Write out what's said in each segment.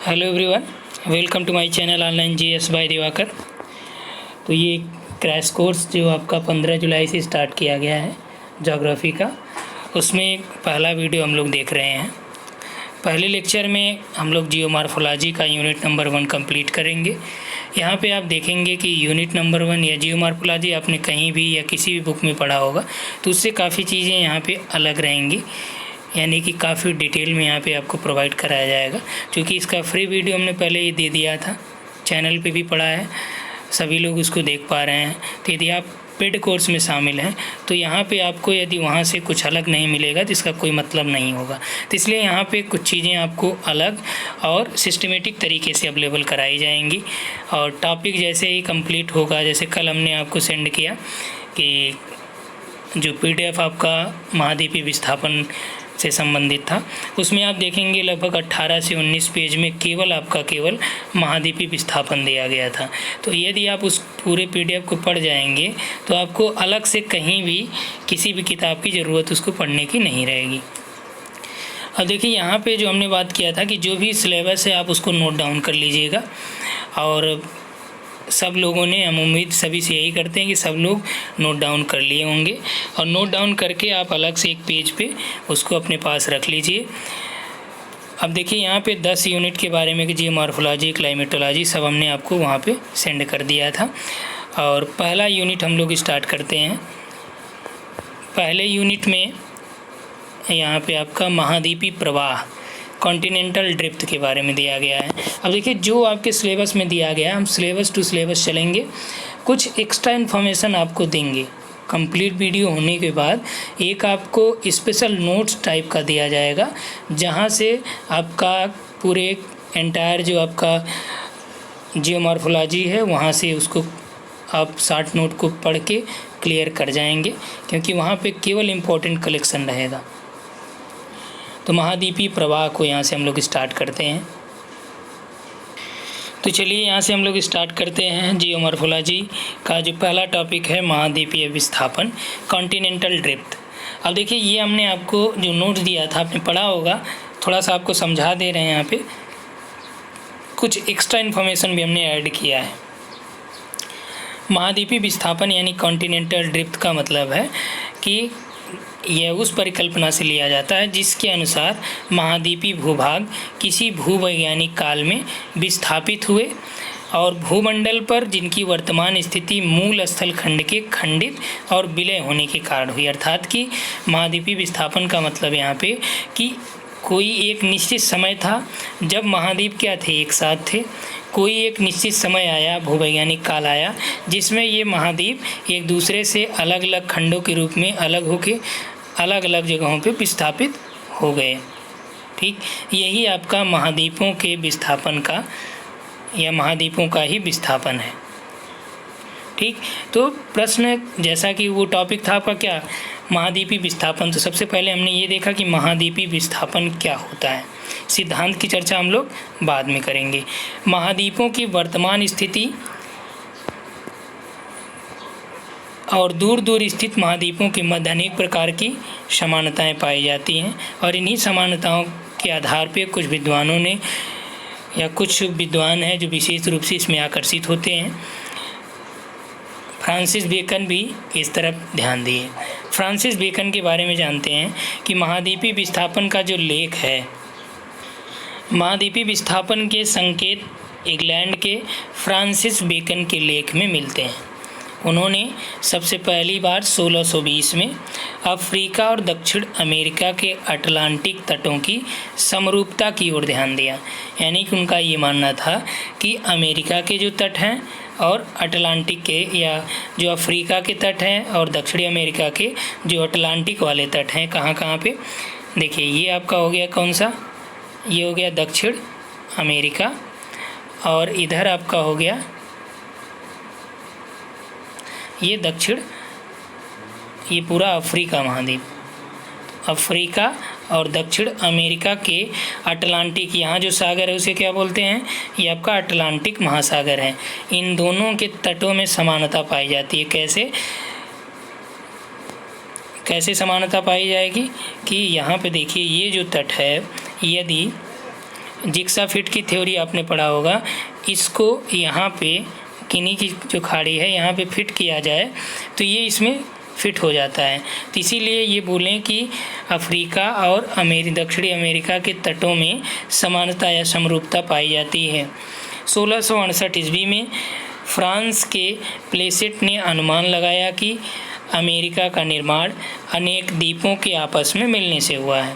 Hello everyone, welcome to my channel online GS by Diwakar. तो ये crash course जो आपका 15 जुलाई से स्टार्ट किया गया है ज्योग्राफी का, उसमें पहला वीडियो हम लोग देख रहे हैं। पहले लेक्चर में हम लोग जियोमॉर्फोलॉजी का यूनिट नंबर 1 कंप्लीट करेंगे। यहाँ पे आप देखेंगे कि यूनिट नंबर 1 या जियोमॉर्फोलॉजी आपने कहीं भी या किसी भी बुक में पढ़ा होगा, तो उससे काफ़ी चीज़ें यहाँ पे अलग रहेंगी, यानी कि काफ़ी डिटेल में यहाँ पे आपको प्रोवाइड कराया जाएगा। क्योंकि इसका फ्री वीडियो हमने पहले ही दे दिया था, चैनल पे भी पड़ा है, सभी लोग उसको देख पा रहे हैं। तो यदि आप पेड कोर्स में शामिल हैं तो यहाँ पे आपको यदि वहाँ से कुछ अलग नहीं मिलेगा तो इसका कोई मतलब नहीं होगा। तो इसलिए यहाँ पे कुछ चीज़ें आपको अलग और सिस्टमेटिक तरीके से अवेलेबल कराई जाएंगी। और टॉपिक जैसे ही कंप्लीट होगा, जैसे कल हमने आपको सेंड किया कि जो PDF आपका महाद्वीपीय विस्थापन से संबंधित था, उसमें आप देखेंगे लगभग 18 से 19 पेज में केवल महाद्वीपीय विस्थापन दिया गया था। तो यदि आप उस पूरे PDF को पढ़ जाएंगे तो आपको अलग से कहीं भी किसी भी किताब की ज़रूरत उसको पढ़ने की नहीं रहेगी। अब देखिए यहाँ पे जो हमने बात किया था कि जो भी सिलेबस है आप उसको नोट डाउन कर लीजिएगा। और सब लोगों ने, हम उम्मीद सभी से यही करते हैं कि सब लोग नोट डाउन कर लिए होंगे, और नोट डाउन करके आप अलग से एक पेज पे उसको अपने पास रख लीजिए। अब देखिए यहाँ पे 10 यूनिट के बारे में कि जियोमॉर्फोलॉजी, क्लाइमेटोलॉजी सब हमने आपको वहाँ पे सेंड कर दिया था। और पहला यूनिट हम लोग स्टार्ट करते हैं। पहले यूनिट में यहाँ पे आपका महाद्वीपीय प्रवाह, कॉन्टिनेंटल ड्रिफ्ट के बारे में दिया गया है। अब देखिए जो आपके सिलेबस में दिया गया है, हम सिलेबस टू सिलेबस चलेंगे, कुछ एक्स्ट्रा इन्फॉर्मेशन आपको देंगे। कंप्लीट वीडियो होने के बाद एक आपको स्पेशल नोट्स टाइप का दिया जाएगा, जहां से आपका पूरे एंटायर जो आपका जियोमॉर्फोलॉजी है वहां से उसको आप शॉर्ट नोट को पढ़ के क्लियर कर जाएंगे, क्योंकि वहाँ पे केवल इम्पोर्टेंट कलेक्शन रहेगा। तो महाद्वीपीय प्रवाह को यहाँ से हम लोग स्टार्ट करते हैं। तो चलिए यहाँ से हम लोग स्टार्ट करते हैं। जियोमॉर्फोलॉजी का जो पहला टॉपिक है महाद्वीपीय विस्थापन, कॉन्टिनेंटल ड्रिफ्ट। अब देखिए ये हमने आपको जो नोट्स दिया था, आपने पढ़ा होगा, थोड़ा सा आपको समझा दे रहे हैं। यहाँ पे कुछ एक्स्ट्रा इन्फॉर्मेशन भी हमने ऐड किया है। महाद्वीपीय विस्थापन यानी कॉन्टिनेंटल ड्रिफ्ट का मतलब है कि यह उस परिकल्पना से लिया जाता है जिसके अनुसार महाद्वीपीय भूभाग किसी भूवैज्ञानिक काल में विस्थापित हुए और भूमंडल पर जिनकी वर्तमान स्थिति मूल स्थल खंड के खंडित और विलय होने के कारण हुई। अर्थात कि महाद्वीपीय विस्थापन का मतलब यहाँ पे कि कोई एक निश्चित समय था जब महाद्वीप क्या थे, एक साथ थे। कोई एक निश्चित समय आया, भूवैज्ञानिक काल आया, जिसमें ये महाद्वीप एक दूसरे से अलग अलग खंडों के रूप में अलग होके अलग अलग जगहों पे विस्थापित हो गए। ठीक, यही आपका महाद्वीपों के विस्थापन का या महाद्वीपों का ही विस्थापन है। ठीक, तो प्रश्न जैसा कि वो टॉपिक था आपका क्या, महाद्वीपीय विस्थापन। तो सबसे पहले हमने ये देखा कि महाद्वीपीय विस्थापन क्या होता है। सिद्धांत की चर्चा हम लोग बाद में करेंगे। महाद्वीपों की वर्तमान स्थिति और दूर दूर स्थित महाद्वीपों के मध्य अनेक प्रकार की समानताएं पाई जाती हैं, और इन्हीं समानताओं के आधार पर कुछ विद्वानों ने या कुछ विद्वान हैं जो विशेष रूप से इसमें आकर्षित होते हैं। फ्रांसिस बेकन भी इस तरफ ध्यान दिए। फ्रांसिस बेकन के बारे में जानते हैं कि महाद्वीपीय विस्थापन का जो लेख है, महाद्वीपीय विस्थापन के संकेत इंग्लैंड के फ्रांसिस बेकन के लेख में मिलते हैं। उन्होंने सबसे पहली बार 1620 में अफ्रीका और दक्षिण अमेरिका के अटलांटिक तटों की समरूपता की ओर ध्यान दिया। यानी कि उनका ये मानना था कि अमेरिका के जो तट हैं और अटलांटिक के या जो अफ्रीका के तट हैं और दक्षिणी अमेरिका के जो अटलांटिक वाले तट हैं, कहाँ कहाँ पे, देखिए ये आपका हो गया कौन सा, ये हो गया दक्षिण अमेरिका, और इधर आपका हो गया ये दक्षिण, ये पूरा अफ्रीका महाद्वीप, अफ्रीका और दक्षिण अमेरिका के अटलांटिक, यहाँ जो सागर है उसे क्या बोलते हैं, ये आपका अटलांटिक महासागर है। इन दोनों के तटों में समानता पाई जाती है। कैसे कैसे समानता पाई जाएगी कि यहाँ पे देखिए ये जो तट है, यदि जिग्सा फिट की थ्योरी आपने पढ़ा होगा, इसको यहाँ पे किनी की जो खाड़ी है यहाँ पे फिट किया जाए तो ये इसमें फिट हो जाता है। तो इसीलिए ये बोलें कि अफ्रीका और दक्षिणी अमेरिका के तटों में समानता या समरूपता पाई जाती है। 1668 ईस्वी में फ्रांस के प्लेसेट ने अनुमान लगाया कि अमेरिका का निर्माण अनेक द्वीपों के आपस में मिलने से हुआ है।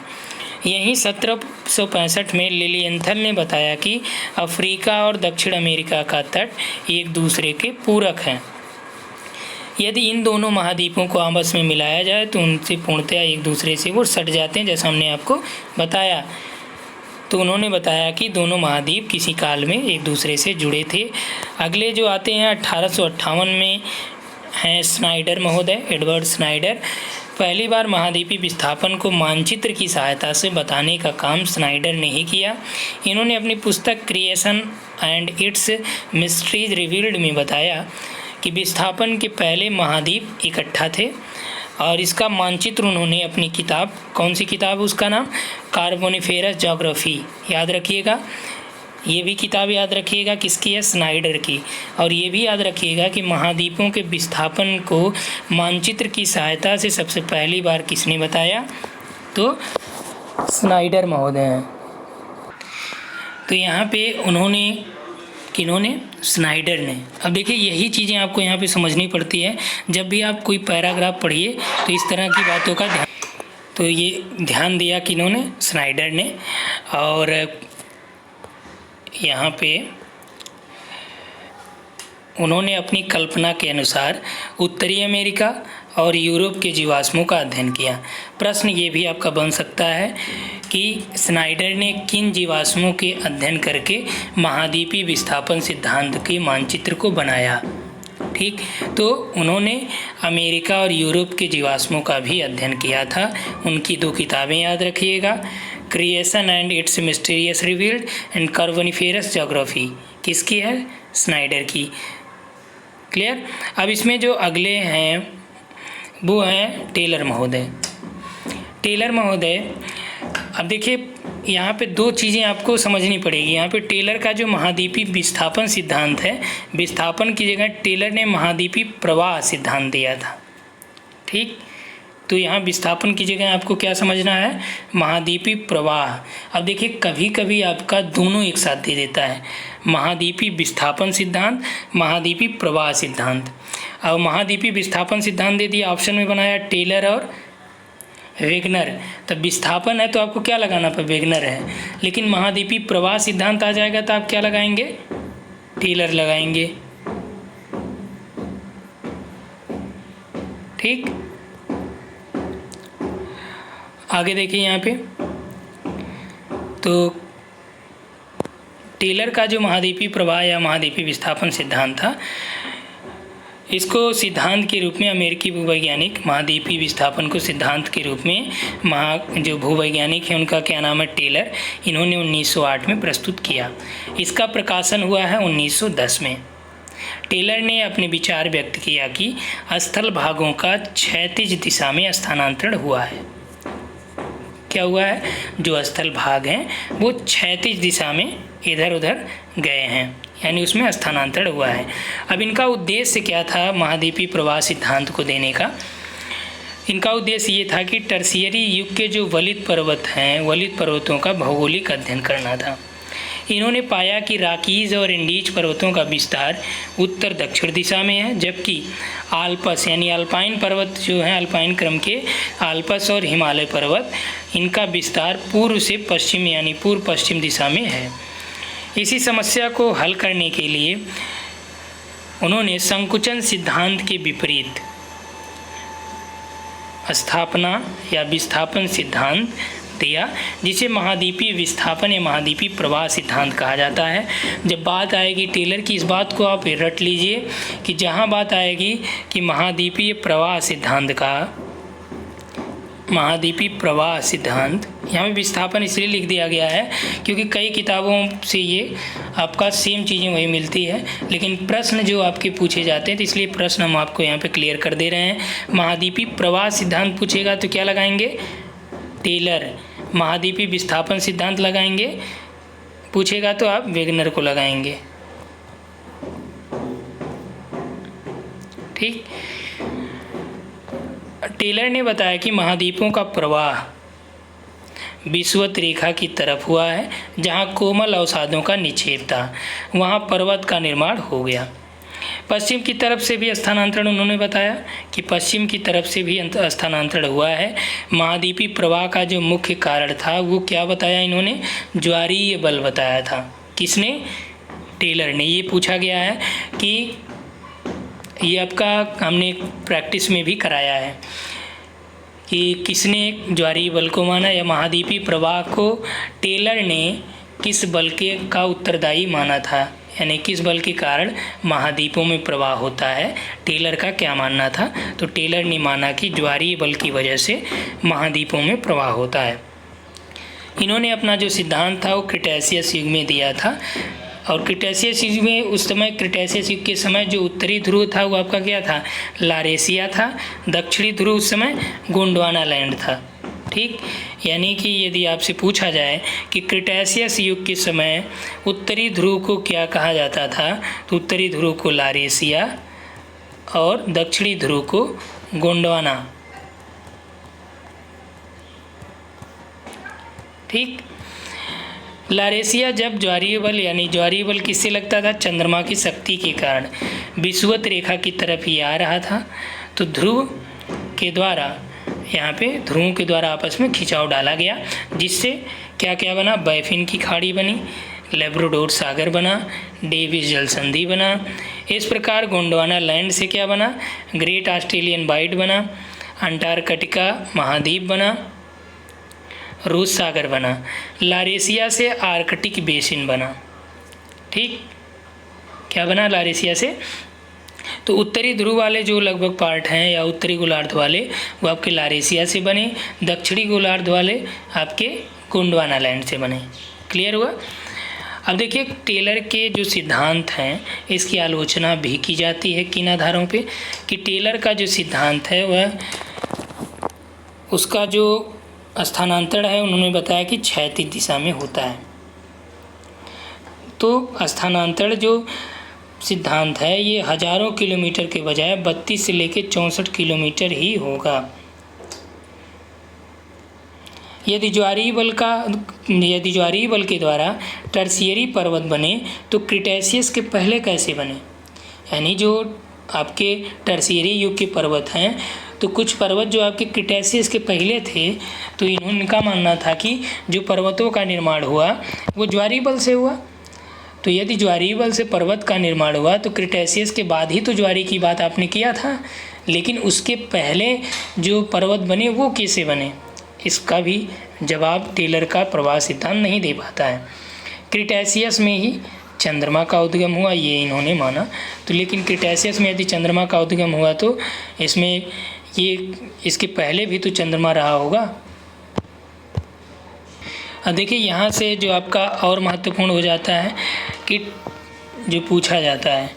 यहीं 1765 में लिलियंथल ने बताया कि अफ्रीका और दक्षिण अमेरिका का तट एक दूसरे के पूरक हैं। यदि इन दोनों महाद्वीपों को आपस में मिलाया जाए तो उनसे पूर्णतया एक दूसरे से वो सट जाते हैं, जैसा हमने आपको बताया। तो उन्होंने बताया कि दोनों महाद्वीप किसी काल में एक दूसरे से जुड़े थे। अगले जो आते हैं 1858 में हैं स्नाइडर महोदय, एडवर्ड स्नाइडर। पहली बार महाद्वीपीय विस्थापन को मानचित्र की सहायता से बताने का काम स्नाइडर ने ही किया। इन्होंने अपनी पुस्तक creation and it's mysteries revealed में बताया कि विस्थापन के पहले महाद्वीप इकट्ठा थे और इसका मानचित्र उन्होंने अपनी किताब, कौन सी किताब, उसका नाम कार्बोनिफेरस ज्योग्राफी, याद रखिएगा। ये भी किताब याद रखिएगा किसकी है, स्नाइडर की। और ये भी याद रखिएगा कि महाद्वीपों के विस्थापन को मानचित्र की सहायता से सबसे पहली बार किसने बताया, तो स्नाइडर महोदय हैं। तो यहाँ पे उन्होंने, किन्होंने, स्नाइडर ने। अब देखिए यही चीज़ें आपको यहाँ पे समझनी पड़ती है। जब भी आप कोई पैराग्राफ पढ़िए तो इस तरह की बातों का ध्यान, तो ये ध्यान दिया किन्होंने, स्नाइडर ने। और यहाँ पे उन्होंने अपनी कल्पना के अनुसार उत्तरी अमेरिका और यूरोप के जीवाश्मों का अध्ययन किया। प्रश्न ये भी आपका बन सकता है कि स्नाइडर ने किन जीवाश्मों के अध्ययन करके महाद्वीपीय विस्थापन सिद्धांत के मानचित्र को बनाया। ठीक, तो उन्होंने अमेरिका और यूरोप के जीवाश्मों का भी अध्ययन किया था। उनकी दो किताबें याद रखिएगा, creation and it's mysterious revealed and Carboniferous geography, किसकी है, स्नाइडर की। क्लियर। अब इसमें जो अगले हैं वो हैं टेलर महोदय। टेलर महोदय, अब देखिए यहाँ पे दो चीज़ें आपको समझनी पड़ेगी। यहाँ पे टेलर का जो महाद्वीपीय विस्थापन सिद्धांत है, विस्थापन की जगह टेलर ने महाद्वीपीय प्रवाह सिद्धांत दिया था। ठीक, तो यहाँ विस्थापन की जगह आपको क्या समझना है, महाद्वीपीय प्रवाह। अब देखिए कभी कभी आपका दोनों एक साथ दे देता है, महाद्वीपीय विस्थापन सिद्धांत, महाद्वीपीय प्रवाह सिद्धांत। अब महाद्वीपीय विस्थापन सिद्धांत दे दिया, ऑप्शन में बनाया टेलर और वेगनर। तब विस्थापन है तो आपको क्या लगाना पर वेगनर है, लेकिन महाद्वीपीय प्रवाह सिद्धांत आ जाएगा तो आप क्या लगाएंगे, टेलर लगाएंगे। ठीक, आगे देखिए यहाँ पे, तो टेलर का जो महाद्वीपीय प्रवाह या महाद्वीपीय विस्थापन सिद्धांत था, इसको सिद्धांत के रूप में अमेरिकी भूवैज्ञानिक महाद्वीपीय विस्थापन को सिद्धांत के रूप में जो भूवैज्ञानिक हैं उनका क्या नाम है, टेलर, इन्होंने 1908 में प्रस्तुत किया। इसका प्रकाशन हुआ है 1910 में। टेलर ने अपने विचार व्यक्त किया कि स्थल भागों का क्षैतिज दिशा में स्थानांतरण हुआ है। क्या हुआ है, जो स्थल भाग हैं वो क्षैतिज दिशा में इधर उधर गए हैं, यानी उसमें स्थानांतरण हुआ है। अब इनका उद्देश्य क्या था महाद्वीपीय प्रवाह सिद्धांत को देने का, इनका उद्देश्य ये था कि टर्शियरी युग के जो वलित पर्वत हैं, वलित पर्वतों का भौगोलिक अध्ययन करना था। इन्होंने पाया कि राकीज और इंडीज पर्वतों का विस्तार उत्तर दक्षिण दिशा में है, जबकि आल्पस यानी अल्पाइन पर्वत जो हैं, अल्पाइन क्रम के आल्पस और हिमालय पर्वत, इनका विस्तार पूर्व से पश्चिम यानी पूर्व पश्चिम दिशा में है। इसी समस्या को हल करने के लिए उन्होंने संकुचन सिद्धांत के विपरीत स्थापना या विस्थापन सिद्धांत दिया, जिसे महाद्वीपीय विस्थापन या महाद्वीपीय प्रवाह सिद्धांत कहा जाता है। जब बात आएगी टेलर की, इस बात को आप रट लीजिए कि जहाँ बात आएगी कि महाद्वीपीय प्रवाह सिद्धांत का, महाद्वीपीय प्रवाह सिद्धांत, यहाँ पे विस्थापन इसलिए लिख दिया गया है क्योंकि कई किताबों से ये आपका सेम चीज़ें वही मिलती है, लेकिन प्रश्न जो आपके पूछे जाते हैं तो इसलिए प्रश्न हम आपको यहाँ पे क्लियर कर दे रहे हैं। महाद्वीपीय प्रवाह सिद्धांत पूछेगा तो क्या लगाएंगे, टेलर। महाद्वीपीय विस्थापन सिद्धांत लगाएंगे पूछेगा तो आप वेगनर को लगाएंगे। ठीक। टेलर ने बताया कि महाद्वीपों का प्रवाह विषुवत रेखा की तरफ हुआ है, जहाँ कोमल अवसादों का निक्षेप था, वहाँ पर्वत का निर्माण हो गया। पश्चिम की तरफ से भी स्थानांतरण उन्होंने बताया कि पश्चिम की तरफ से भी स्थानांतरण हुआ है। महाद्वीपीय प्रवाह का जो मुख्य कारण था वो क्या बताया इन्होंने? ज्वारीय बल बताया था। किसने? टेलर ने। ये पूछा गया है कि ये आपका हमने प्रैक्टिस में भी कराया है कि किसने ज्वारीय बल को माना या महाद्वीपीय प्रवाह को टेलर ने किस बल के का उत्तरदायी माना था, यानी किस बल के कारण महाद्वीपों में प्रवाह होता है, टेलर का क्या मानना था? तो टेलर ने माना कि ज्वारीय बल की वजह से महाद्वीपों में प्रवाह होता है। इन्होंने अपना जो सिद्धांत था वो क्रिटेशियस युग में दिया था, और क्रिटेशियस युग में उस समय क्रिटेशियस युग के समय जो उत्तरी ध्रुव था वो आपका क्या था? लारेशिया था। दक्षिणी ध्रुव उस समय गोंडवाना लैंड था। ठीक। यानी कि यदि आपसे पूछा जाए कि क्रिटेशियस युग के समय उत्तरी ध्रुव को क्या कहा जाता था, तो उत्तरी ध्रुव को लारेशिया और दक्षिणी ध्रुव को गोंडवाना। ठीक। लारेशिया जब ज्वारीय बल, यानी ज्वारीय बल किससे लगता था? चंद्रमा की शक्ति के कारण विषुवत रेखा की तरफ ही आ रहा था, तो ध्रुव के द्वारा यहाँ पे ध्रुवों के द्वारा आपस में खिंचाव डाला गया, जिससे क्या क्या बना? बैफिन की खाड़ी बनी, लेब्राडोर सागर बना, डेविस जल संधि बना। इस प्रकार गोंडवाना लैंड से क्या बना? ग्रेट ऑस्ट्रेलियन बाइट बना, अंटार्कटिका महाद्वीप बना, रूस सागर बना। लारेशिया से आर्कटिक बेसिन बना। ठीक। क्या बना लारेशिया से? तो उत्तरी ध्रुव वाले जो लगभग पार्ट हैं या उत्तरी गोलार्ध वाले वो आपके लारेशिया से बने, दक्षिणी गोलार्ध वाले आपके गोंडवाना लैंड से बने। क्लियर हुआ? अब देखिए टेलर के जो सिद्धांत हैं इसकी आलोचना भी की जाती है किन आधारों पे? कि टेलर का जो सिद्धांत है वह उसका जो स्थानांतरण है उन्होंने बताया कि क्षैतिज दिशा में होता है। तो स्थानांतरण जो सिद्धांत है ये हजारों किलोमीटर के बजाय 32 से लेकर 64 किलोमीटर ही होगा। यदि ज्वारीय बल के द्वारा टर्शियरी पर्वत बने तो क्रिटेशियस के पहले कैसे बने? यानी जो आपके टर्शियरी युग के पर्वत हैं तो कुछ पर्वत जो आपके क्रिटेशियस के पहले थे, तो इनका मानना था कि जो पर्वतों का निर्माण हुआ वो ज्वारीय बल से हुआ। तो यदि ज्वारीय बल से पर्वत का निर्माण हुआ तो क्रिटेशियस के बाद ही तो ज्वारीय की बात आपने किया था, लेकिन उसके पहले जो पर्वत बने वो कैसे बने? इसका भी जवाब टेलर का प्रवाह सिद्धांत नहीं दे पाता है। क्रिटेशियस में ही चंद्रमा का उद्गम हुआ ये इन्होंने माना। तो लेकिन क्रिटेशियस में यदि चंद्रमा का उद्गम हुआ तो इसमें इसके पहले भी तो चंद्रमा रहा होगा। अब देखिए यहाँ से जो आपका और महत्वपूर्ण हो जाता है कि जो पूछा जाता है,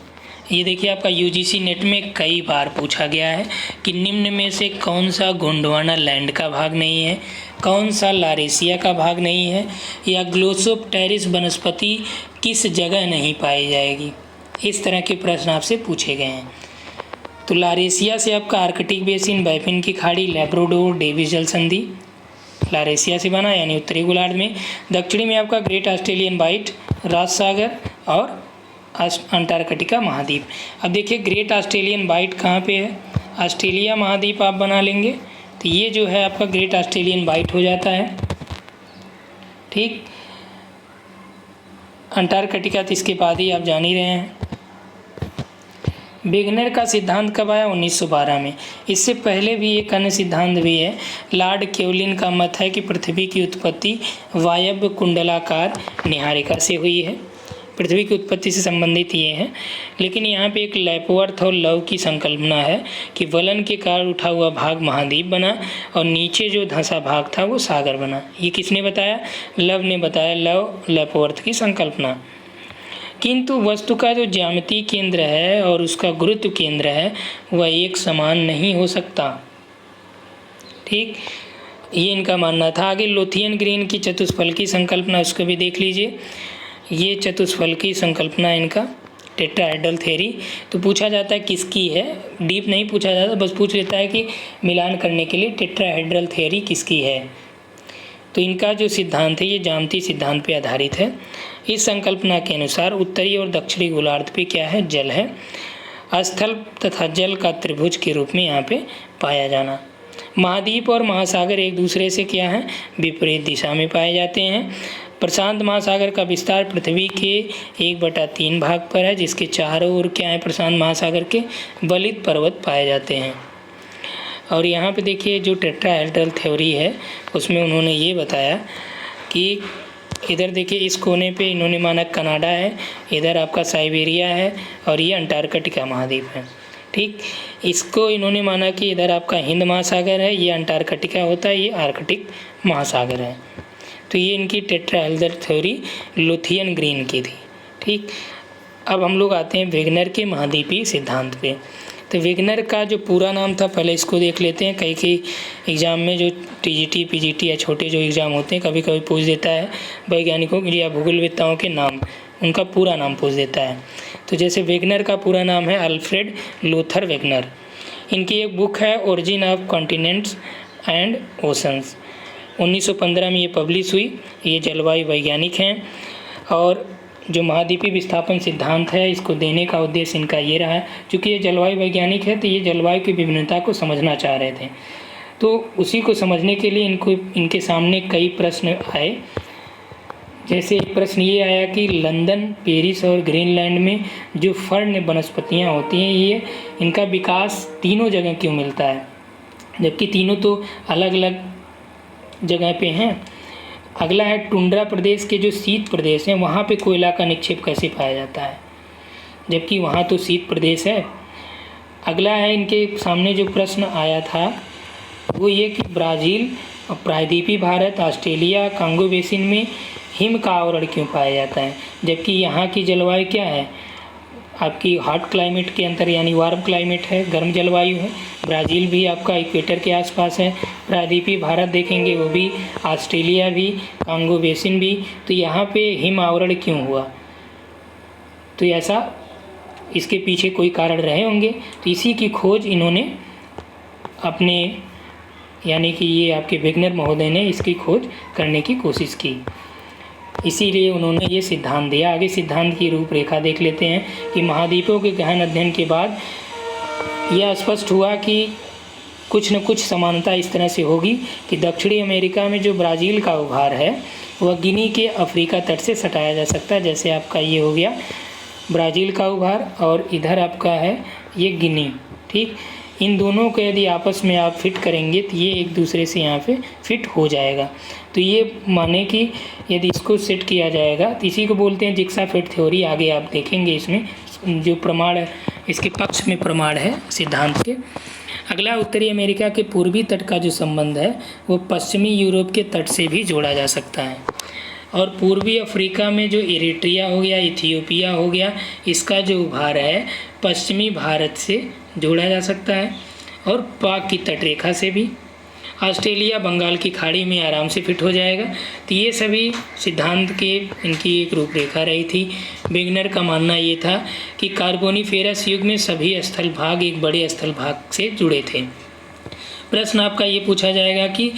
ये देखिए आपका यूजीसी नेट में कई बार पूछा गया है कि निम्न में से कौन सा गोंडवाना लैंड का भाग नहीं है, कौन सा लारेशिया का भाग नहीं है, या ग्लोसोप्टेरिस वनस्पति किस जगह नहीं पाई जाएगी। इस तरह के प्रश्न आपसे पूछे गए हैं। तो लारेशिया से आपका आर्कटिक बेसिन, बैफिन की खाड़ी, लेब्राडोर, डेविस जल संधि लारेशिया से बना यानी उत्तरी गोलार्ध में। दक्षिणी में आपका ग्रेट ऑस्ट्रेलियन बाइट, रास सागर और अंटार्कटिका महाद्वीप। अब देखिए ग्रेट ऑस्ट्रेलियन बाइट कहाँ पे है? ऑस्ट्रेलिया महाद्वीप आप बना लेंगे तो ये जो है आपका ग्रेट ऑस्ट्रेलियन बाइट हो जाता है। ठीक। अंटार्कटिका तो इसके बाद ही आप जान ही रहे हैं। वेगनर का सिद्धांत कब आया? 1912 में। इससे पहले भी एक अन्य सिद्धांत भी है। लॉर्ड केवलिन का मत है कि पृथ्वी की उत्पत्ति वायव्य कुंडलाकार निहारिका से हुई है। पृथ्वी की उत्पत्ति से संबंधित ये है, लेकिन यहाँ पे एक लेपवर्थ और लव की संकल्पना है कि वलन के कारण उठा हुआ भाग महाद्वीप बना और नीचे जो धंसा भाग था वो सागर बना। ये किसने बताया? लव ने बताया। लव लेपवर्थ की संकल्पना। किंतु वस्तु का जो ज्यामितीय केंद्र है और उसका गुरुत्व केंद्र है वह एक समान नहीं हो सकता। ठीक, ये इनका मानना था। आगे लोथियन ग्रीन की चतुष्फल की संकल्पना, उसको भी देख लीजिए। ये चतुष्फलकी संकल्पना इनका टेट्राहेड्रल थ्योरी। तो पूछा जाता है किसकी है, डीप नहीं पूछा जाता, बस पूछ लेता है कि मिलान करने के लिए टेट्राहेड्रल थ्योरी किसकी है। तो इनका जो सिद्धांत है ये ज्यामितीय सिद्धांत पे आधारित है। इस संकल्पना के अनुसार उत्तरी और दक्षिणी गोलार्ध पे क्या है, जल है। स्थल तथा जल का त्रिभुज के रूप में यहाँ पे पाया जाना। महाद्वीप और महासागर एक दूसरे से क्या है, विपरीत दिशा में पाए जाते हैं। प्रशांत महासागर का विस्तार पृथ्वी के 1/3 भाग पर है, जिसके चारों ओर क्या है, प्रशांत महासागर के वलित पर्वत पाए जाते हैं। और यहाँ पे देखिए जो टेट्राहेड्रल थ्योरी है उसमें उन्होंने ये बताया कि इधर देखिए इस कोने पे इन्होंने माना कनाडा है, इधर आपका साइबेरिया है और ये अंटार्कटिका महाद्वीप है। ठीक, इसको इन्होंने माना कि इधर आपका हिंद महासागर है, ये अंटार्कटिका होता है, ये आर्कटिक महासागर है। तो ये इनकी टेट्राहेड्रल थ्योरी लुथियन ग्रीन की थी। ठीक, अब हम लोग आते हैं वेगनर के महाद्वीपीय सिद्धांत पे। तो वेगनर का जो पूरा नाम था पहले इसको देख लेते हैं। कई एग्ज़ाम में जो टीजीटी पीजीटी या छोटे जो एग्ज़ाम होते हैं कभी कभी पूछ देता है वैज्ञानिकों या भूगोलवेत्ताओं के नाम, उनका पूरा नाम पूछ देता है। तो जैसे वेगनर का पूरा नाम है अल्फ्रेड लूथर वेगनर। इनकी एक बुक है origin of continents and oceans, 1915 में ये पब्लिश हुई। ये जलवायु वैज्ञानिक हैं और जो महाद्वीपीय विस्थापन सिद्धांत है इसको देने का उद्देश्य इनका ये रहा है। चूँकि ये जलवायु वैज्ञानिक है तो ये जलवायु की विभिन्नता को समझना चाह रहे थे, तो उसी को समझने के लिए इनके सामने कई प्रश्न आए। जैसे एक प्रश्न ये आया कि लंदन, पेरिस और ग्रीनलैंड में जो फर्ण वनस्पतियाँ होती हैं ये इनका विकास तीनों जगह क्यों मिलता है, जबकि तीनों तो अलग अलग जगह पे हैं। अगला है टुंड्रा प्रदेश के जो शीत प्रदेश हैं वहाँ पे कोयला का निक्षेप कैसे पाया जाता है, जबकि वहाँ तो शीत प्रदेश है। अगला है इनके सामने जो प्रश्न आया था वो ये कि ब्राज़ील, प्रायद्वीपीय भारत, ऑस्ट्रेलिया, कांगो बेसिन में हिम का आवरण क्यों पाया जाता है, जबकि यहाँ की जलवायु क्या है, आपकी हॉट क्लाइमेट के अंतर यानी वार्म क्लाइमेट है, गर्म जलवायु है। ब्राज़ील भी आपका इक्वेटर के आसपास है, प्रायद्वीपीय भारत देखेंगे वो भी, ऑस्ट्रेलिया भी, कांगो बेसिन भी। तो यहाँ पे हिम आवरण क्यों हुआ, तो ऐसा इसके पीछे कोई कारण रहे होंगे। तो इसी की खोज इन्होंने अपने यानी कि ये आपके वेगनर महोदय ने इसकी खोज करने की कोशिश की, इसीलिए उन्होंने ये सिद्धांत दिया। आगे सिद्धांत की रूपरेखा देख लेते हैं कि महाद्वीपों के गहन अध्ययन के बाद यह स्पष्ट हुआ कि कुछ न कुछ समानता इस तरह से होगी कि दक्षिणी अमेरिका में जो ब्राज़ील का उभार है वह गिनी के अफ्रीका तट से सटाया जा सकता है। जैसे आपका ये हो गया ब्राज़ील का उभार और इधर आपका है ये गिनी। ठीक, इन दोनों को यदि आपस में आप फिट करेंगे तो ये एक दूसरे से यहाँ पे फिट हो जाएगा। तो ये माने कि यदि इसको सेट किया जाएगा तो इसी को बोलते हैं जिग्सा फिट थ्योरी। आगे आप देखेंगे इसमें जो प्रमाण है इसके पक्ष में प्रमाण है सिद्धांत के। अगला उत्तरी अमेरिका के पूर्वी तट का जो संबंध है वो पश्चिमी यूरोप के तट से भी जोड़ा जा सकता है। और पूर्वी अफ्रीका में जो इरिट्रिया हो गया, इथियोपिया हो गया, इसका जो उभार है पश्चिमी भारत से जोड़ा जा सकता है और पाक की तटरेखा से भी। ऑस्ट्रेलिया बंगाल की खाड़ी में आराम से फिट हो जाएगा। तो ये सभी सिद्धांत के इनकी एक रूपरेखा रही थी। वेगनर का मानना ये था कि कार्बोनिफेरस युग में सभी स्थल भाग एक बड़े स्थल भाग से जुड़े थे। प्रश्न आपका ये पूछा जाएगा कि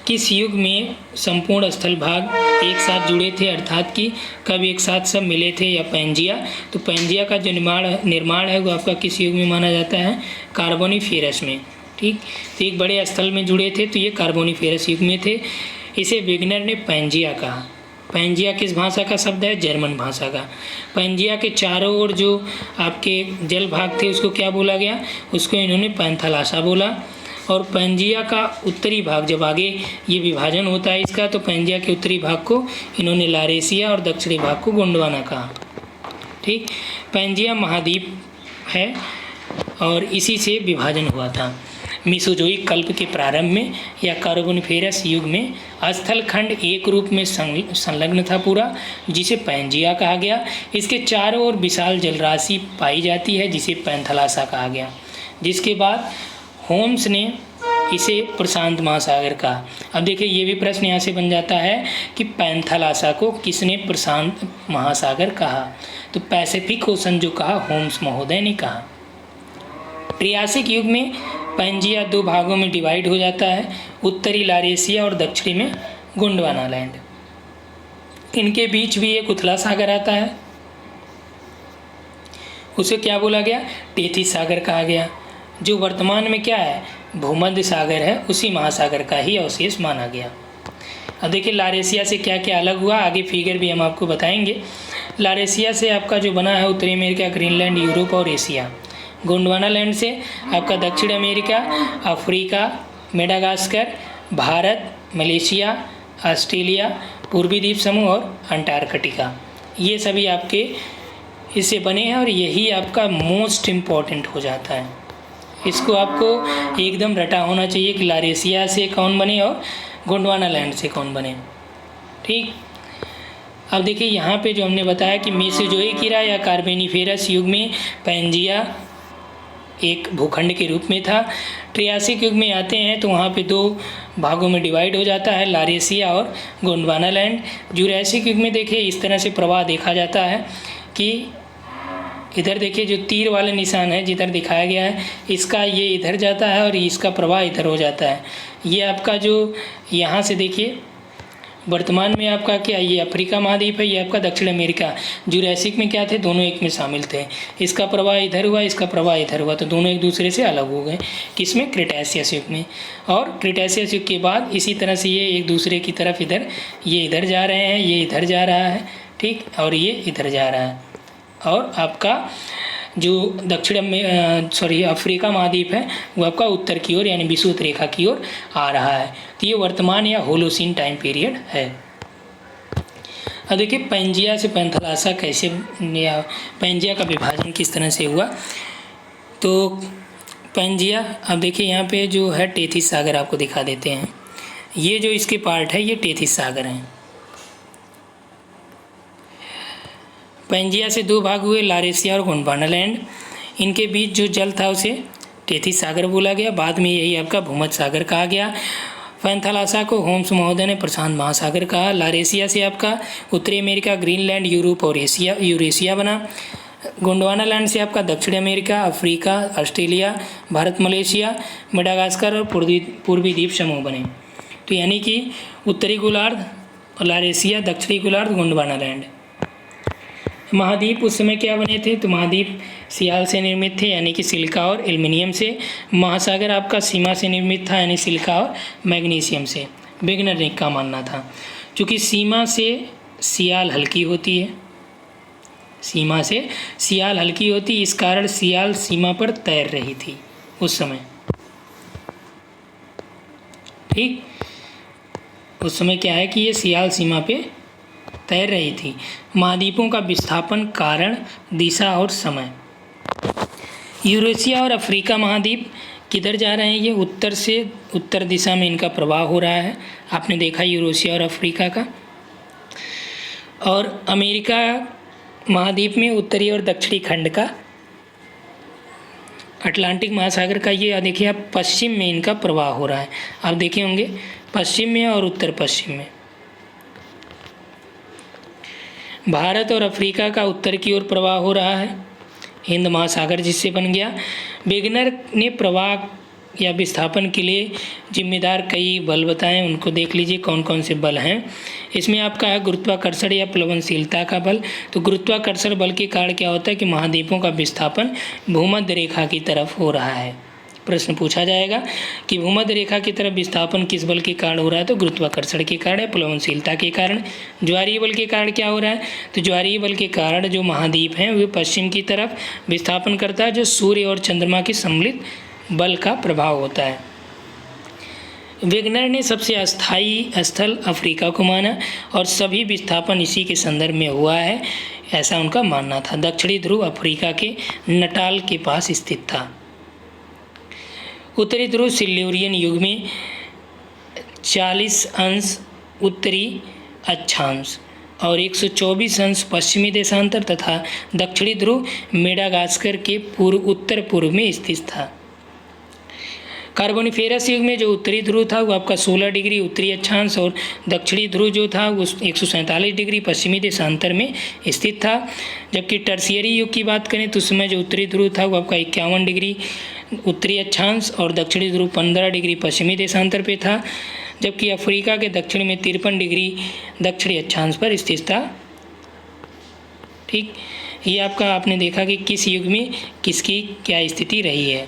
किस युग में संपूर्ण स्थल भाग एक साथ जुड़े थे, अर्थात कि कब एक साथ सब मिले थे, या पैंजिया। तो पैंजिया का जो निर्माण है वो आपका किस युग में माना जाता है, कार्बोनिफेरस में। ठीक, तो एक बड़े स्थल में जुड़े थे तो ये कार्बोनिफेरस युग में थे। इसे वेगनर ने पैंजिया कहा। पैंजिया किस भाषा का शब्द है, जर्मन भाषा का। पैंजिया के चारों ओर जो आपके जल भाग थे उसको क्या बोला गया, उसको इन्होंने पैंथालासा बोला। और पैंजिया का उत्तरी भाग, जब आगे ये विभाजन होता है इसका, तो पैंजिया के उत्तरी भाग को इन्होंने लारेसिया और दक्षिणी भाग को गोंडवाना कहा। ठीक, पैंजिया महाद्वीप है और इसी से विभाजन हुआ था। मीसोजोइक कल्प के प्रारंभ में या कार्बोनिफेरस युग में स्थल खंड एक रूप में संलग्न था पूरा, जिसे पैंजिया कहा गया। इसके चारों ओर विशाल जलराशि पाई जाती है जिसे पैंथालासा कहा गया। जिसके बाद होम्स ने इसे प्रशांत महासागर कहा। अब देखिए ये भी प्रश्न यहाँ से बन जाता है कि पैंथालासा को किसने प्रशांत महासागर कहा, तो पैसिफिक ओशन जो कहा होम्स महोदय ने कहा। ट्रियासिक युग में पैंजिया 2 भागों में डिवाइड हो जाता है, उत्तरी लारेशिया और दक्षिणी में गोंडवाना लैंड। इनके बीच भी एक उथला सागर आता है, उसे क्या बोला गया, टेथिस सागर कहा गया, जो वर्तमान में क्या है, भूमध्य सागर है, उसी महासागर का ही अवशेष माना गया। अब देखिए लारेशिया से क्या क्या अलग हुआ, आगे फिगर भी हम आपको बताएंगे। लारेशिया से आपका जो बना है उत्तरी अमेरिका, ग्रीनलैंड, यूरोप और एशिया। गोंडवाना लैंड से आपका दक्षिण America, Africa, Madagascar, Bharat, Malaysia, Australia, पूर्वी द्वीप समूह और अंटार्कटिका, ये सभी आपके इससे बने हैं और यही आपका मोस्ट इम्पॉर्टेंट हो जाता है। इसको आपको एकदम रटा होना चाहिए कि लारेशिया से कौन बने और गोंडवाना लैंड से कौन बने। ठीक, अब देखिए यहाँ पे जो हमने बताया कि मेसोजोइक इरा या कार्बोनिफेरस युग में पैंजिया एक भूखंड के रूप में था। ट्रियासिक युग में आते हैं तो वहाँ पे 2 भागों में डिवाइड हो जाता है, लारेशिया और गोंडवाना लैंड। जुरासिक युग में देखिए इस तरह से प्रवाह देखा जाता है कि इधर देखिए जो तीर वाले निशान है जिधर दिखाया गया है, इसका ये इधर जाता है और इसका प्रवाह इधर हो जाता है। ये आपका जो यहाँ से देखिए वर्तमान में आपका क्या, ये अफ्रीका महाद्वीप है, ये आपका दक्षिण अमेरिका। जुरासिक में क्या थे, दोनों एक में शामिल थे। इसका प्रवाह इधर हुआ, इसका प्रवाह इधर हुआ, तो दोनों एक दूसरे से अलग हो गए। किसमें, क्रिटेशियस युग में। और क्रिटेशियस युग के बाद इसी तरह से ये एक दूसरे की तरफ इधर, ये इधर जा रहे हैं, ये इधर जा रहा है, ठीक, और ये इधर जा रहा है। और आपका जो अफ्रीका महाद्वीप है वो आपका उत्तर की ओर यानी विषुवत रेखा की ओर आ रहा है। तो ये वर्तमान या होलोसीन टाइम पीरियड है। अब देखिए पैंजिया से पैंथालासा कैसे, या पैंजिया का विभाजन किस तरह से हुआ। तो पैंजिया, अब देखिए यहाँ पे जो है टेथिस सागर आपको दिखा देते हैं। ये जो इसके पार्ट है ये टेथिस सागर हैं। पैंजिया से 2 भाग हुए, लारेशिया और गोंडवाना लैंड। इनके बीच जो जल था उसे टेथिस सागर बोला गया, बाद में यही आपका भूमध्य सागर कहा गया। पैंथालासा को होम्स महोदय ने प्रशांत महासागर कहा। लारेशिया से आपका उत्तरी अमेरिका, ग्रीनलैंड, यूरोप और यूरेशिया बना। गोंडवाना लैंड से आपका दक्षिण America, Africa, Australia, Bharat, Malaysia, Madagascar और पूर्वी द्वीप समूह बने। तो यानी कि उत्तरी गोलार्ध लारेशिया, दक्षिणी गोलार्ध गोंडवाना लैंड। महाद्वीप उस समय क्या बने थे, तो महाद्वीप सियाल से निर्मित थे यानी कि सिलिका और एल्युमिनियम से। महासागर आपका सीमा से निर्मित था यानी सिलिका और मैग्नीशियम से। वैज्ञानिक का मानना था क्योंकि सीमा से सियाल हल्की होती है, सीमा से सियाल हल्की होती, इस कारण सियाल सीमा पर तैर रही थी उस समय। ठीक, उस समय क्या है कि ये सियाल सीमा पे तैर रही थी। महाद्वीपों का विस्थापन, कारण, दिशा और समय। यूरेशिया और अफ्रीका महाद्वीप किधर जा रहे हैं, ये उत्तर से उत्तर दिशा में इनका प्रवाह हो रहा है। आपने देखा यूरेशिया और अफ्रीका का। और अमेरिका महाद्वीप में उत्तरी और दक्षिणी खंड का, अटलांटिक महासागर का ये देखिए आप पश्चिम में इनका प्रवाह हो रहा है। आप देखे होंगे पश्चिम में और उत्तर पश्चिम में। भारत और अफ्रीका का उत्तर की ओर प्रवाह हो रहा है, हिंद महासागर जिससे बन गया। वेगनर ने प्रवाह या विस्थापन के लिए जिम्मेदार कई बल बताएं, उनको देख लीजिए कौन कौन से बल हैं। इसमें आपका है गुरुत्वाकर्षण या प्लवनशीलता का बल। तो गुरुत्वाकर्षण बल के कारण क्या होता है कि महाद्वीपों का विस्थापन भूमध्य रेखा की तरफ हो रहा है। प्रश्न पूछा जाएगा कि भूमध्य रेखा की तरफ विस्थापन किस बल के कारण हो रहा है, तो गुरुत्वाकर्षण के कारण, प्लवनशीलता के कारण। ज्वारीय बल के कारण क्या हो रहा है, तो ज्वारीय बल के कारण जो महाद्वीप हैं वे पश्चिम की तरफ विस्थापन करता है, जो सूर्य और चंद्रमा के सम्मिलित बल का प्रभाव होता है। वेगनर ने सबसे अस्थायी स्थल अफ्रीका को माना और सभी विस्थापन इसी के संदर्भ में हुआ है, ऐसा उनका मानना था। दक्षिणी ध्रुव अफ्रीका के नटाल के पास स्थित था। उत्तरी ध्रुव सिल्यूरियन युग में 40 अंश उत्तरी अक्षांश और 124 अंश पश्चिमी देशांतर तथा दक्षिणी ध्रुव मेडागास्कर के उत्तर पूर्व में स्थित था। कार्बोनिफेरस युग में जो उत्तरी ध्रुव था वो आपका 16 डिग्री उत्तरी अक्षांश और दक्षिणी ध्रुव जो था वो 147 डिग्री पश्चिमी देशांतर में स्थित था। जबकि टर्शियरी युग की बात करें तो उस समय जो उत्तरी ध्रुव था वो आपका 51 डिग्री उत्तरी अक्षांश और दक्षिणी ध्रुव 15 डिग्री पश्चिमी देशांतर पे था। जबकि अफ्रीका के दक्षिण में 53 डिग्री दक्षिणी अक्षांश पर स्थित था। ठीक, ये आपका आपने देखा कि किस युग में किसकी क्या स्थिति रही है।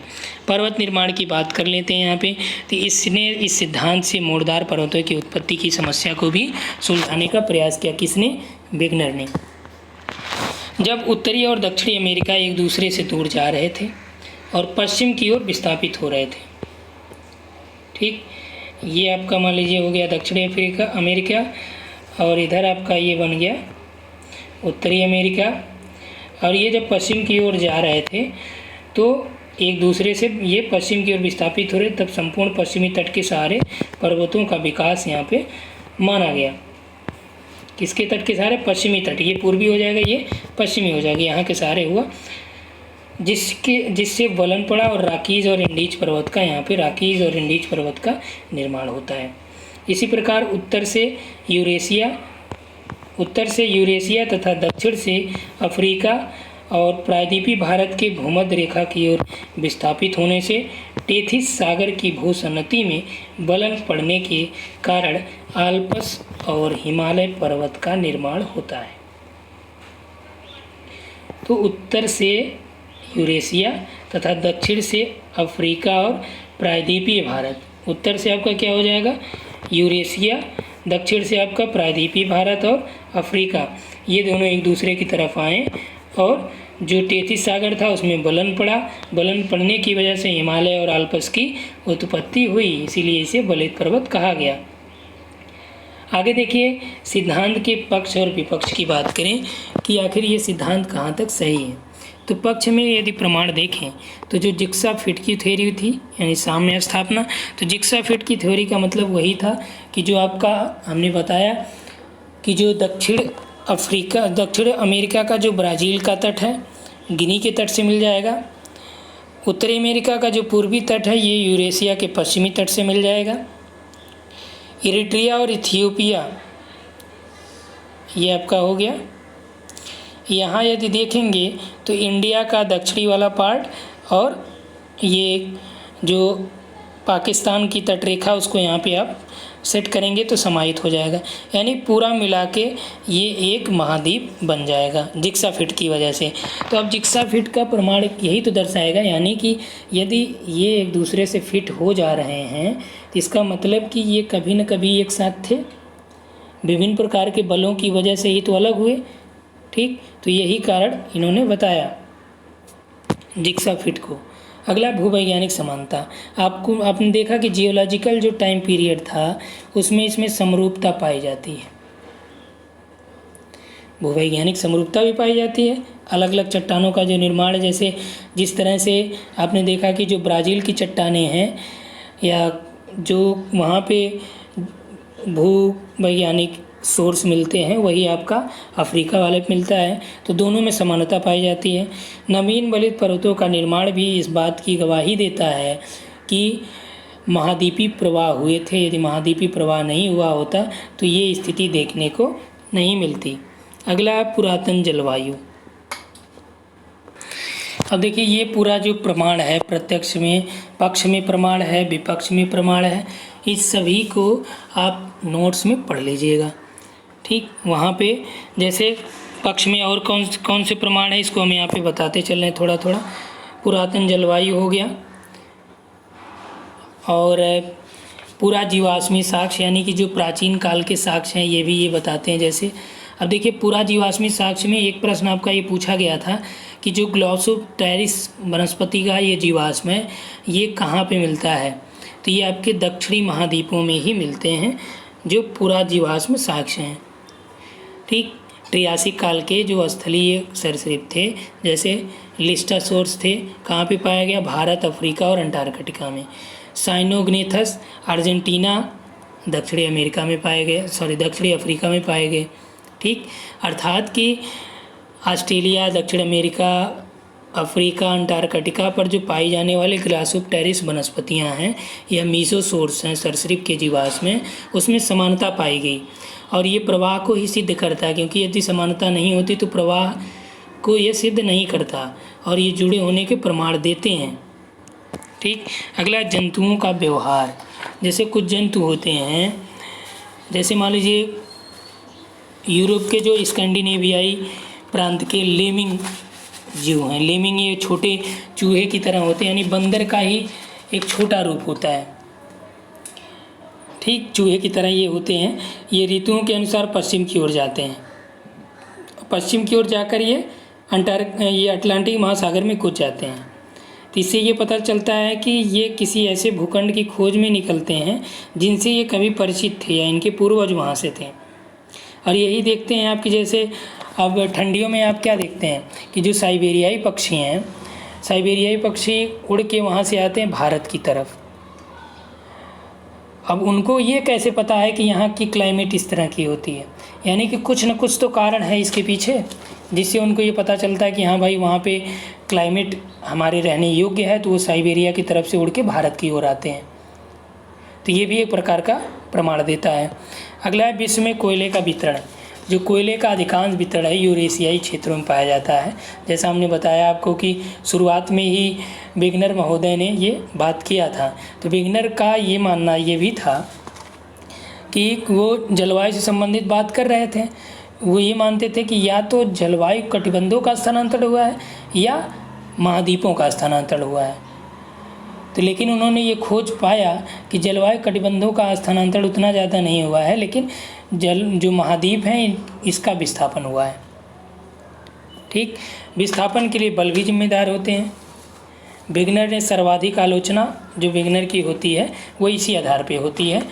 पर्वत निर्माण की बात कर लेते हैं यहाँ पे। तो इसने इस सिद्धांत से मोड़दार पर्वतों की उत्पत्ति की समस्या को भी सुलझाने का प्रयास किया। किसने? वेगनर ने। जब उत्तरी और दक्षिणी अमेरिका एक दूसरे से दूर जा रहे थे और पश्चिम की ओर विस्थापित हो रहे थे। ठीक, ये आपका मान लीजिए हो गया दक्षिणी अमेरिका और इधर आपका ये बन गया उत्तरी अमेरिका। और ये जब पश्चिम की ओर जा रहे थे तो एक दूसरे से ये पश्चिम की ओर विस्थापित हो रहे, तब संपूर्ण पश्चिमी तट के सहारे पर्वतों का विकास यहाँ पे माना गया। किसके तट के सहारे? पश्चिमी तट। ये पूर्वी हो जाएगा, ये पश्चिमी हो जाएगा, यहाँ के सहारे हुआ, जिससे वलन पड़ा और राकीज और इंडीज पर्वत का यहाँ पे राकीज और इंडीज पर्वत का निर्माण होता है। इसी प्रकार उत्तर से यूरेशिया तथा दक्षिण से अफ्रीका और प्रायद्वीपीय भारत के भूमध्य रेखा की ओर विस्थापित होने से टेथिस सागर की भूसन्नति में बलन पड़ने के कारण आल्प्स और हिमालय पर्वत का निर्माण होता है। तो उत्तर से यूरेशिया तथा दक्षिण से अफ्रीका और प्रायद्वीपीय भारत, उत्तर से आपका क्या हो जाएगा? यूरेशिया, दक्षिण से आपका प्रायद्वीपीय भारत और अफ्रीका, ये दोनों एक दूसरे की तरफ आए और जो टेथिस सागर था उसमें बलन पड़ा। बलन पड़ने की वजह से हिमालय और आल्प्स की उत्पत्ति हुई, इसीलिए इसे बलित पर्वत कहा गया। आगे देखिए, सिद्धांत के पक्ष और विपक्ष की बात करें कि आखिर ये सिद्धांत कहाँ तक सही है। तो पक्ष में यदि प्रमाण देखें तो जो जिग्सा फिट की थ्योरी थी, यानी साम्य स्थापना, तो जिग्सा फिट की थ्योरी का मतलब वही था कि जो आपका हमने बताया कि जो दक्षिण अमेरिका का जो ब्राज़ील का तट है गिनी के तट से मिल जाएगा। उत्तरी अमेरिका का जो पूर्वी तट है ये यूरेशिया के पश्चिमी तट से मिल जाएगा। इरिट्रिया और इथियोपिया ये आपका हो गया। यहाँ यदि देखेंगे तो इंडिया का दक्षिणी वाला पार्ट और ये जो पाकिस्तान की तटरेखा उसको यहाँ पे आप सेट करेंगे तो समाहित हो जाएगा, यानी पूरा मिला के ये एक महाद्वीप बन जाएगा जिग्सा फिट की वजह से। तो अब जिग्सा फिट का प्रमाण यही तो दर्शाएगा, यानी कि यदि ये एक दूसरे से फिट हो जा रहे हैं तो इसका मतलब कि ये कभी न कभी एक साथ थे, विभिन्न प्रकार के बलों की वजह से ही तो अलग हुए। ठीक, तो यही कारण इन्होंने बताया जिग्सा फिट को। अगला भूवैज्ञानिक समानता। आपने देखा कि जियोलॉजिकल जो टाइम पीरियड था उसमें इसमें समरूपता पाई जाती है, भूवैज्ञानिक समरूपता भी पाई जाती है। अलग अलग चट्टानों का जो निर्माण, जैसे जिस तरह से आपने देखा कि जो ब्राज़ील की चट्टानें हैं या जो वहाँ पे भूवैज्ञानिक सोर्स मिलते हैं वही आपका अफ्रीका वाले पे मिलता है, तो दोनों में समानता पाई जाती है। नवीन बलित पर्वतों का निर्माण भी इस बात की गवाही देता है कि महाद्वीपीय प्रवाह हुए थे। यदि महाद्वीपीय प्रवाह नहीं हुआ होता तो ये स्थिति देखने को नहीं मिलती। अगला है पुरातन जलवायु। अब देखिए, ये पूरा जो प्रमाण है, प्रत्यक्ष में, पक्ष में प्रमाण है, विपक्ष में प्रमाण है, इस सभी को आप नोट्स में पढ़ लीजिएगा। ठीक, वहाँ पे जैसे पक्ष में और कौन से प्रमाण है इसको हम यहाँ पे बताते चल रहे हैं थोड़ा थोड़ा। पुरातन जलवायु हो गया और पूरा जीवाश्मी साक्ष्य, यानी कि जो प्राचीन काल के साक्ष्य हैं ये भी ये बताते हैं। जैसे अब देखिए, पूरा जीवाश्मी साक्ष्य में एक प्रश्न आपका ये पूछा गया था कि जो ग्लॉसोप्टेरिस वनस्पति का ये जीवाश्म है ये कहाँ पे मिलता है, तो ये आपके दक्षिणी महाद्वीपों में ही मिलते हैं जो पूरा जीवाश्म साक्ष्य हैं। ठीक, ट्रियासिक काल के जो स्थलीय सरीसृप थे जैसे लिस्टासोर्स थे, कहाँ पे पाया गया? भारत, अफ्रीका और अंटार्कटिका में। साइनोग्नेथस अर्जेंटीना दक्षिणी अमेरिका में पाए गए, दक्षिणी अफ्रीका में पाए गए। ठीक, अर्थात कि ऑस्ट्रेलिया, दक्षिण अमेरिका अफ्रीका अंटार्कटिका पर जो पाई जाने वाले ग्लासोप्टेरिस वनस्पतियां हैं या मीसोसोर्स हैं सरीसृप के जीवाश्म में, उसमें समानता पाई गई और ये प्रवाह को ही सिद्ध करता है, क्योंकि यदि समानता नहीं होती तो प्रवाह को ये सिद्ध नहीं करता और ये जुड़े होने के प्रमाण देते हैं। ठीक। अगला जंतुओं का व्यवहार। जैसे कुछ जंतु होते हैं, जैसे मान लीजिए यूरोप के जो स्कैंडिनेवियाई प्रांत के लेमिंग जीव हैं। लेमिंग ये छोटे चूहे की तरह होते हैं, यानी बंदर का ही एक छोटा रूप होता है। ठीक, चूहे की तरह ये होते हैं। ये ऋतुओं के अनुसार पश्चिम की ओर जाते हैं। पश्चिम की ओर जाकर ये अटलांटिक महासागर में कूद जाते हैं। तो इससे ये पता चलता है कि ये किसी ऐसे भूखंड की खोज में निकलते हैं जिनसे ये कभी परिचित थे या इनके पूर्वज वहाँ से थे। और यही देखते हैं आपकी, जैसे अब ठंडियों में आप क्या देखते हैं कि जो साइबेरियाई पक्षी हैं, साइबेरियाई पक्षी उड़ के वहाँ से आते हैं भारत की तरफ। अब उनको ये कैसे पता है कि यहाँ की क्लाइमेट इस तरह की होती है, यानी कि कुछ न कुछ तो कारण है इसके पीछे, जिससे उनको ये पता चलता है कि हाँ भाई वहाँ पे क्लाइमेट हमारे रहने योग्य है, तो वो साइबेरिया की तरफ से उड़ के भारत की ओर आते हैं। तो ये भी एक प्रकार का प्रमाण देता है। अगला है विश्व में कोयले का वितरण। जो कोयले का अधिकांश वितरण है यूरेशियाई क्षेत्रों में पाया जाता है। जैसा हमने बताया आपको कि शुरुआत में ही वेगनर महोदय ने ये बात किया था। तो वेगनर का ये मानना ये भी था कि वो जलवायु से संबंधित बात कर रहे थे। वो ये मानते थे कि या तो जलवायु कटिबंधों का स्थानांतरण हुआ है या महाद्वीपों का स्थानांतरण हुआ है। तो लेकिन उन्होंने ये खोज पाया कि जलवायु कटिबंधों का स्थानांतरण उतना ज़्यादा नहीं हुआ है, लेकिन जो महाद्वीप हैं इसका विस्थापन हुआ है। ठीक, विस्थापन के लिए बल भी जिम्मेदार होते हैं। वेगनर ने सर्वाधिक आलोचना जो वेगनर की होती है वो इसी आधार पे होती है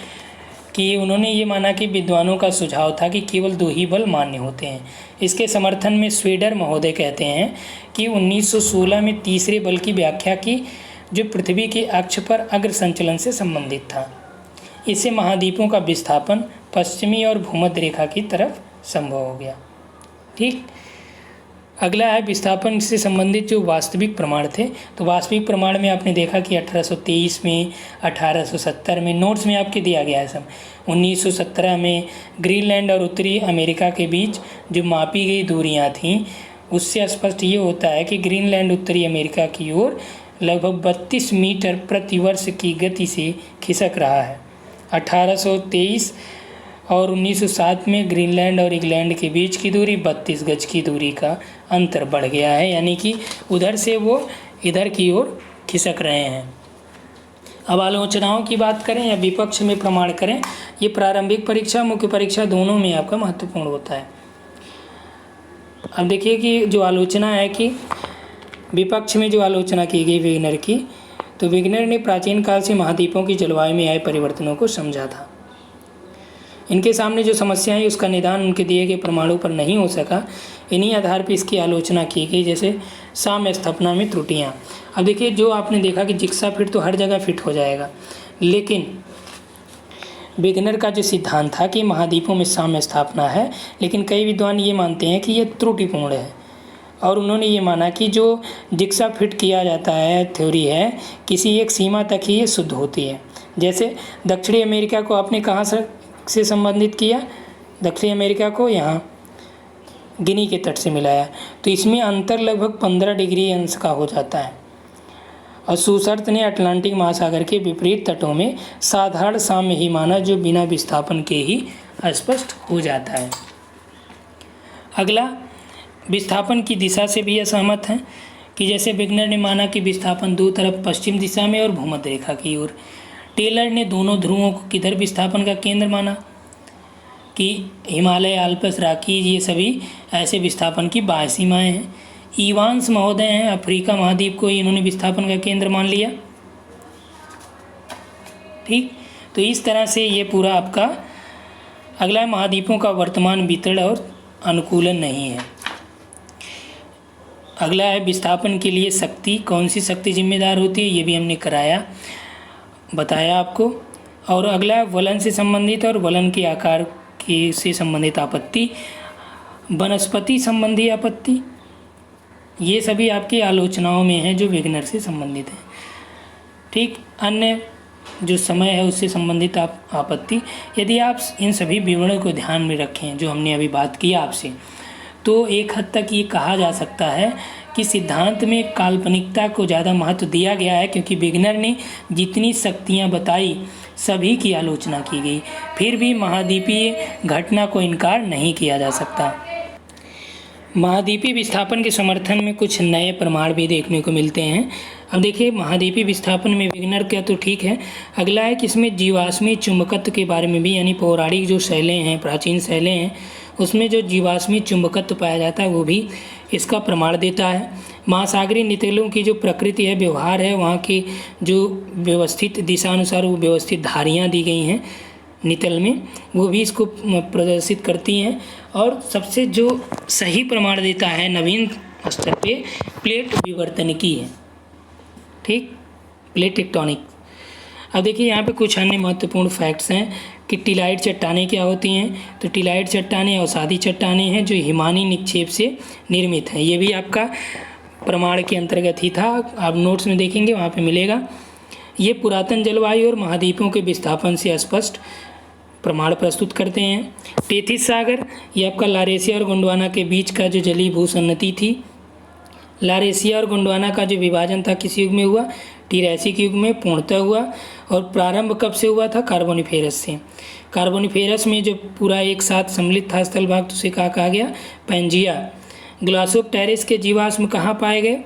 कि उन्होंने ये माना कि विद्वानों का सुझाव था कि केवल 2 ही बल मान्य होते हैं। इसके समर्थन में स्वेडर महोदय कहते हैं कि 1916 में तीसरे बल की व्याख्या की, जो पृथ्वी के अक्ष पर अग्र संचलन से संबंधित था। इससे महाद्वीपों का विस्थापन पश्चिमी और भूमध्य रेखा की तरफ संभव हो गया। ठीक, अगला है विस्थापन से संबंधित जो वास्तविक प्रमाण थे। तो वास्तविक प्रमाण में आपने देखा कि 1823 में, 1870 में, नोट्स में आपके दिया गया है सब। 1917 में ग्रीनलैंड और उत्तरी अमेरिका के बीच जो मापी गई दूरियां थीं, उससे स्पष्ट ये होता है कि ग्रीनलैंड उत्तरी अमेरिका की ओर लगभग 32 मीटर प्रति वर्ष की गति से खिसक रहा है। 1823 और 1907 में ग्रीनलैंड और इंग्लैंड के बीच की दूरी 32 गज की दूरी का अंतर बढ़ गया है, यानी कि उधर से वो इधर की ओर खिसक रहे हैं। अब आलोचनाओं की बात करें या विपक्ष में प्रमाण करें, ये प्रारंभिक परीक्षा मुख्य परीक्षा दोनों में आपका महत्वपूर्ण होता है। अब देखिए कि जो आलोचना है कि विपक्ष में जो आलोचना की गई वेगनर की, तो वेगनर ने प्राचीन काल से महाद्वीपों की जलवायु में आए परिवर्तनों को समझा था। इनके सामने जो समस्या है उसका निदान उनके दिए गए प्रमाणों पर नहीं हो सका। इन्हीं आधार पर इसकी आलोचना की गई, जैसे साम्य स्थापना में त्रुटियाँ। अब देखिए, जो आपने देखा कि जिक्सा फिट तो हर जगह फिट हो जाएगा, लेकिन वेगनर का जो सिद्धांत था कि महाद्वीपों में साम्य स्थापना है, लेकिन कई विद्वान ये मानते हैं कि ये त्रुटिपूर्ण है। और उन्होंने ये माना कि जो जिक्सा फिट किया जाता है थ्योरी है, किसी एक सीमा तक ही ये शुद्ध होती है। जैसे दक्षिणी अमेरिका को आपने कहाँ से संबंधित किया, दक्षिणी अमेरिका को यहाँ गिनी के तट से मिलाया, तो इसमें अंतर लगभग 15 डिग्री अंश का हो जाता है। और सुसर्त ने अटलांटिक महासागर के विपरीत तटों में साधारण साम्य ही माना, जो बिना विस्थापन के ही स्पष्ट हो जाता है। अगला, विस्थापन की दिशा से भी असहमत हैं कि जैसे वेगनर ने माना कि विस्थापन 2 तरफ पश्चिम दिशा में और भूमध्य रेखा की ओर। टेलर ने दोनों ध्रुवों को किधर विस्थापन का केंद्र माना कि हिमालय, आल्प्स, रॉकीज, ये सभी ऐसे विस्थापन की बाह्य सीमाएँ हैं। इवांस महोदय हैं अफ्रीका महाद्वीप को इन्होंने विस्थापन का केंद्र मान लिया। ठीक, तो इस तरह से ये पूरा आपका अगला महाद्वीपों का वर्तमान वितरण और अनुकूलन नहीं है। अगला है विस्थापन के लिए शक्ति, कौन सी शक्ति जिम्मेदार होती है, ये भी हमने बताया आपको। और अगला है वलन से संबंधित और वलन के आकार से संबंधित आपत्ति, वनस्पति संबंधी आपत्ति, ये सभी आपकी आलोचनाओं में हैं जो विग्नर से संबंधित हैं। ठीक, अन्य जो समय है उससे संबंधित आपत्ति, यदि आप इन सभी विवरणों को ध्यान में रखें जो हमने अभी बात की आपसे, तो एक हद तक ये कहा जा सकता है कि सिद्धांत में काल्पनिकता को ज़्यादा महत्व दिया गया है, क्योंकि विग्नर ने जितनी शक्तियाँ बताई सभी की आलोचना की गई, फिर भी महाद्वीपीय घटना को इनकार नहीं किया जा सकता। महाद्वीपीय विस्थापन के समर्थन में कुछ नए प्रमाण भी देखने को मिलते हैं। अब देखिए, महाद्वीपीय विस्थापन में विग्नर का तो ठीक है, अगला है कि इसमें जीवाश्मी चुंबकत्व के बारे में भी, यानी पौराणिक जो शैलें हैं, प्राचीन शैलें हैं, उसमें जो जीवाश्मी चुंबकत्व पाया जाता है वो भी इसका प्रमाण देता है। महासागरीय नितलों की जो प्रकृति है, व्यवहार है, वहाँ की जो व्यवस्थित दिशानुसार वो व्यवस्थित धारियाँ दी गई हैं नितल में, वो भी इसको प्रदर्शित करती हैं। और सबसे जो सही प्रमाण देता है नवीन स्तर पे प्लेट विवर्तनिकी है। ठीक, प्लेट टेक्टोनिक। अब देखिए यहाँ पे कुछ अन्य महत्वपूर्ण फैक्ट्स हैं कि टिलाइट चट्टानें क्या होती हैं। तो टिलाइट चट्टानें अवसादी चट्टानें हैं जो हिमानी निक्षेप से निर्मित हैं। ये भी आपका प्रमाण के अंतर्गत ही था, आप नोट्स में देखेंगे वहाँ पे मिलेगा। ये पुरातन जलवायु और महाद्वीपों के विस्थापन से स्पष्ट प्रमाण प्रस्तुत करते हैं। टेथिस सागर, ये आपका लारेशिया और गोंडवाना के बीच का जो जलीय भूसन्नति थी। लारेशिया और गोंडवाना का जो विभाजन था किस युग में हुआ? टीरैसिक युग में पूर्णतः हुआ। और प्रारंभ कब से हुआ था? कार्बोनिफेरस से। कार्बोनिफेरस में जो पूरा एक साथ सम्मिलित था स्थल भाग, तो उसे कहा गया पैंजिया। ग्लासोप्टेरिस के जीवाश्म कहाँ पाए गए?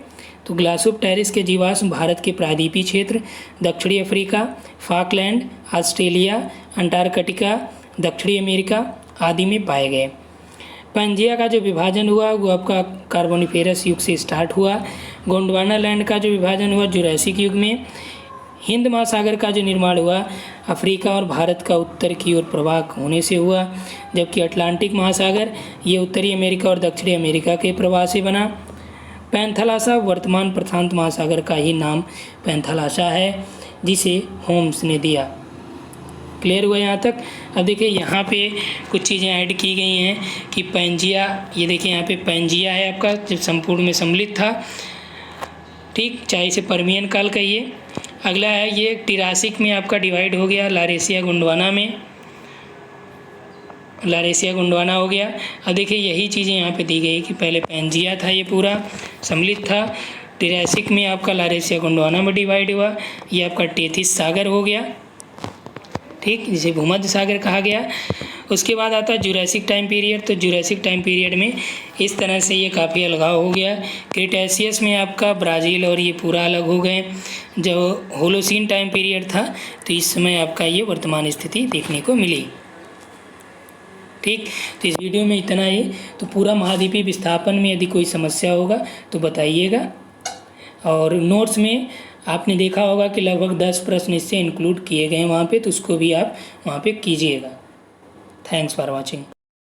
तो ग्लासोप्टेरिस के जीवाश्म भारत के प्रायद्वीपीय क्षेत्र, दक्षिणी अफ्रीका, फाकलैंड, ऑस्ट्रेलिया, अंटार्कटिका, दक्षिणी अमेरिका आदि में पाए गए। पैंजिया का जो विभाजन हुआ वो आपका कार्बोनिफेरस युग से स्टार्ट हुआ। गोंडवाना लैंड का जो विभाजन हुआ जुरैसिक युग में। हिंद महासागर का जो निर्माण हुआ अफ्रीका और भारत का उत्तर की ओर प्रवाह होने से हुआ, जबकि अटलांटिक महासागर ये उत्तरी अमेरिका और दक्षिणी अमेरिका के प्रवाह से बना। पैंथालासा वर्तमान प्रशांत महासागर का ही नाम पैंथालासा है, जिसे होम्स ने दिया। क्लियर हुआ यहाँ तक? अब देखिए यहाँ पे कुछ चीज़ें ऐड की गई हैं कि पैंजिया, ये देखिए यहाँ पे पैंजिया है आपका जब संपूर्ण में सम्मिलित था। ठीक, चाहे इसे पर्मियन काल कहिए। अगला है ये टिरासिक में आपका डिवाइड हो गया, लारेशिया गोंडवाना में, लारेशिया गोंडवाना हो गया। अब देखिए यही चीज़ें यहाँ पे दी गई कि पहले पैंजिया था, ये पूरा सम्मिलित था। टिरासिक में आपका लारेशिया गोंडवाना में डिवाइड हुआ, ये आपका टेथिस सागर हो गया। ठीक, जिसे भूमध्य सागर कहा गया। उसके बाद आता है जुरैसिक टाइम पीरियड। तो जुरैसिक टाइम पीरियड में इस तरह से ये काफ़ी अलगाव हो गया। क्रिटेशियस में आपका ब्राज़ील और ये पूरा अलग हो गए। जब होलोसीन टाइम पीरियड था तो इस समय आपका ये वर्तमान स्थिति देखने को मिली। ठीक, तो इस वीडियो में इतना ही। तो पूरा महाद्वीपीय विस्थापन में यदि कोई समस्या होगा तो बताइएगा। और नोट्स में आपने देखा होगा कि लगभग 10 प्रश्न इससे इंक्लूड किए गए हैं वहाँ पे, तो उसको भी आप वहाँ पे कीजिएगा। Thanks for watching.